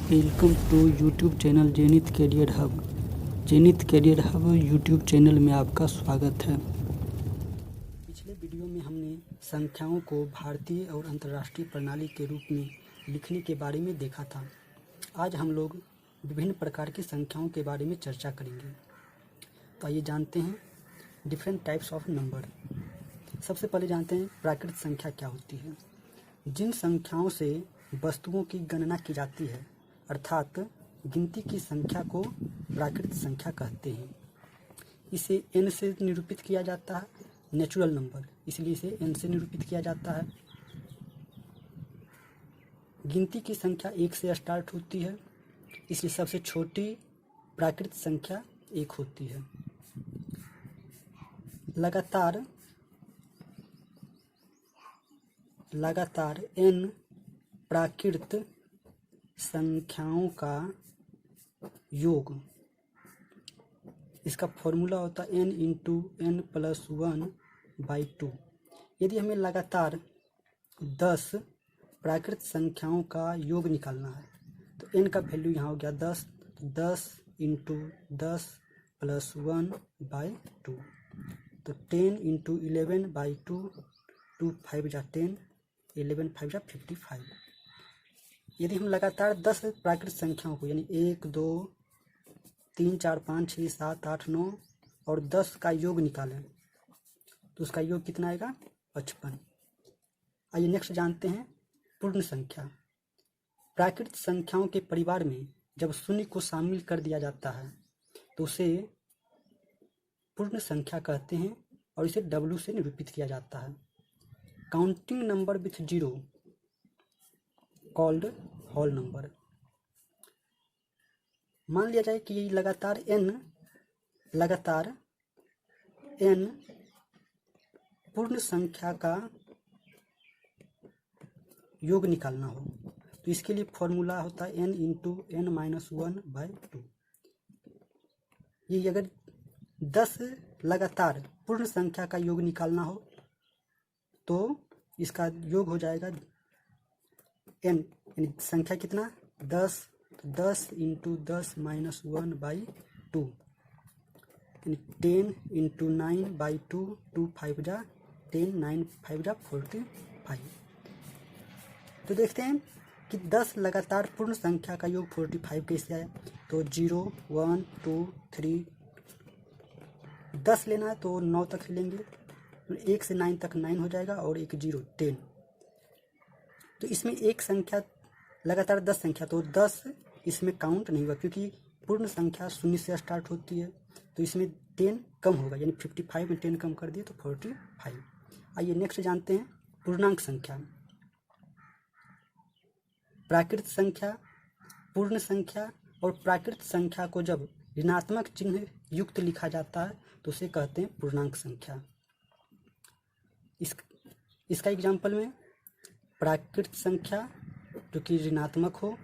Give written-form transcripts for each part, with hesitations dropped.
Welcome to YouTube channel Zenith Career Hub. Zenith Career Hub YouTube channel में आपका स्वागत है। पिछले वीडियो में हमने संख्याओं को भारतीय और अंतर्राष्ट्रीय प्रणाली के रूप में लिखने के बारे में देखा था। आज हम लोग विभिन्न प्रकार की संख्याओं के बारे में चर्चा करेंगे। तो आइए जानते हैं डिफरेंट टाइप्स ऑफ नंबर। सबसे पहले जानते हैं प्राकृत संख्या क्या होती है। जिन संख्याओं से वस्तुओं की गणना की जाती है अर्थात गिनती की संख्या को प्राकृत संख्या कहते हैं। इसे n से निरूपित किया जाता है, नेचुरल नंबर, इसलिए इसे n से निरूपित किया जाता है। गिनती की संख्या 1 से स्टार्ट होती है, इसलिए सबसे छोटी प्राकृत संख्या 1 होती है। लगातार n प्राकृत संख्याओं का योग, इसका फॉर्मूला होता है n इंटू n प्लस 1/2। यदि हमें लगातार 10 प्राकृत संख्याओं का योग निकालना है तो n का वैल्यू यहाँ हो गया 10, तो 10 इंटू 10 प्लस 1/2, तो 10 इंटू 11/2, 2 5 जा 10, 11 5 जा 55। यदि हम लगातार 10 प्राकृत संख्याओं को यानी 1 2 3 4 5 6 7 8 9 और 10 का योग निकालें तो उसका योग कितना आएगा 55। आइए नेक्स्ट जानते हैं पूर्ण संख्या। प्राकृत संख्याओं के परिवार में जब शून्य को शामिल कर दिया जाता है तो उसे पूर्ण संख्या कहते हैं और इसे W से निरूपित किया जाता है। Counting number with zero called whole number. मान लिया जाए कि लगातार n पूर्ण संख्या का योग निकालना हो तो इसके लिए फॉर्मूला होता है n इंटू n-1/2। ये अगर 10 लगातार पूर्ण संख्या का योग निकालना हो तो इसका योग हो जाएगा n, यानी संख्या कितना 10, तो 10 इंटू 10-1/2, यानी 10 इंटू 9/2, 2 5 जा 10, 9 5 जा 45। तो देखते हैं कि 10 लगातार पूर्ण संख्या का योग 45 कैसे आया। तो 0 1 2 3, 10 लेना है तो 9 तक लेंगे, 1 से 9 तक 9 हो जाएगा और एक 0 10। तो इसमें एक संख्या लगातार 10 संख्या, तो 10 इसमें काउंट नहीं हुआ क्योंकि पूर्ण संख्या शून्य से स्टार्ट होती है, तो इसमें 10 कम होगा, यानी 55 में 10 कम कर दिए तो 45। आइए नेक्स्ट जानते हैं पूर्णांक संख्या। प्राकृत संख्या, पूर्ण संख्या और प्राकृत संख्या को जब ऋणात्मक चिन्ह युक्त लिखा जाता है तो उसे कहते हैं पूर्णांक संख्या। इसका एग्जाम्पल में प्राकृत संख्या जो कि ऋणात्मक हो,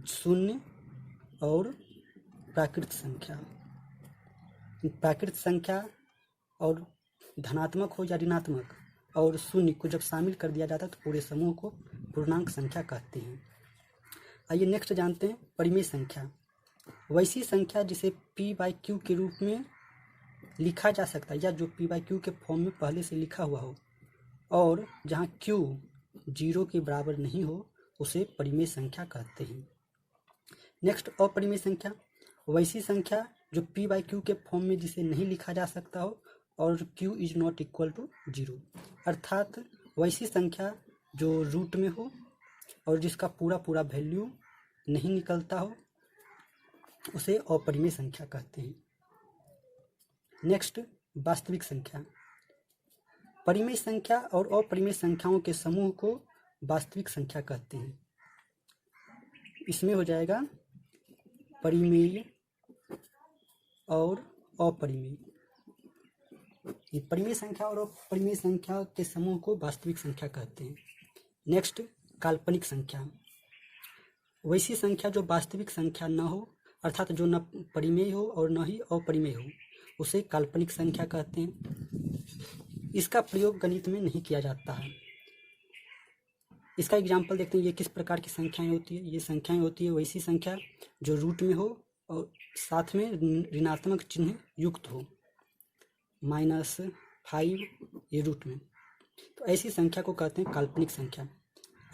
शून्य, और प्राकृत संख्या और धनात्मक हो या ऋणात्मक और शून्य को जब शामिल कर दिया जाता है तो पूरे समूह को पूर्णांक संख्या कहते हैं। आइए नेक्स्ट जानते हैं परिमेय संख्या। वैसी संख्या जिसे p/q के रूप में लिखा जा सकता है या जो p/q के फॉर्म में पहले से लिखा हुआ हो और जहाँ q 0 के बराबर नहीं हो उसे परिमेय संख्या कहते हैं। नेक्स्ट अपरिमेय संख्या। वैसी संख्या जो p/q के फॉर्म में जिसे नहीं लिखा जा सकता हो और q is not equal to 0, अर्थात वैसी संख्या जो रूट में हो और जिसका पूरा वैल्यू नहीं निकलता हो उसे अपरिमेय संख्या कहते हैं। नेक्स्ट वास्तविक संख्या। परिमेय संख्या और अपरिमेय संख्याओं के समूह को वास्तविक संख्या कहते हैं। इसमें हो जाएगा परिमेय और अपरिमेय। परिमेय संख्या और अपरिमेय संख्या के समूह को वास्तविक संख्या कहते हैं। नेक्स्ट काल्पनिक संख्या। वैसी संख्या जो वास्तविक संख्या न हो अर्थात जो न परिमेय हो और न ही अपरिमेय हो उसे काल्पनिक संख्या कहते हैं। इसका प्रयोग गणित में नहीं किया जाता है। इसका एग्जाम्पल देखते हैं, ये किस प्रकार की संख्याएं होती है। ये संख्याएं होती है वैसी संख्या जो रूट में हो और साथ में ऋणात्मक चिन्ह युक्त हो। -5 ये रूट में, तो ऐसी संख्या को कहते हैं काल्पनिक संख्या।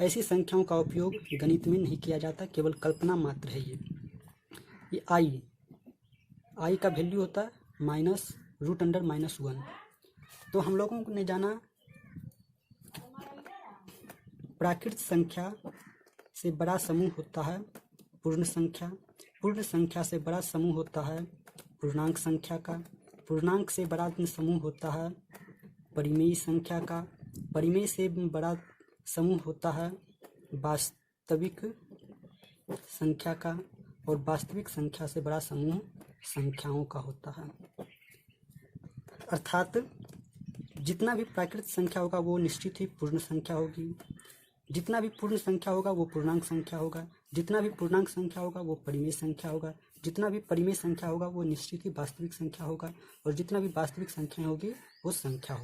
ऐसी संख्याओं का उपयोग गणित में नहीं किया जाता, केवल कल्पना मात्र है ये आई का वैल्यू होता है -√(-1). तो हम लोगों ने जाना प्राकृत संख्या से बड़ा समूह होता है पूर्ण संख्या, पूर्ण संख्या से बड़ा समूह होता है पूर्णांक संख्या का, पूर्णांक से बड़ा समूह होता है परिमेय संख्या का, परिमेय से बड़ा समूह होता है वास्तविक संख्या का, और वास्तविक संख्या से बड़ा समूह संख्याओं का होता है। अर्थात जितना भी प्राकृत संख्या होगा वो निश्चित ही पूर्ण संख्या होगी, जितना भी पूर्ण संख्या होगा वो पूर्णांक संख्या होगा, जितना भी पूर्णांक संख्या होगा वो परिमेय संख्या होगा, जितना भी परिमेय संख्या होगा वो निश्चित ही वास्तविक संख्या होगा, और जितना भी वास्तविक संख्या होगी वो संख्या होगी।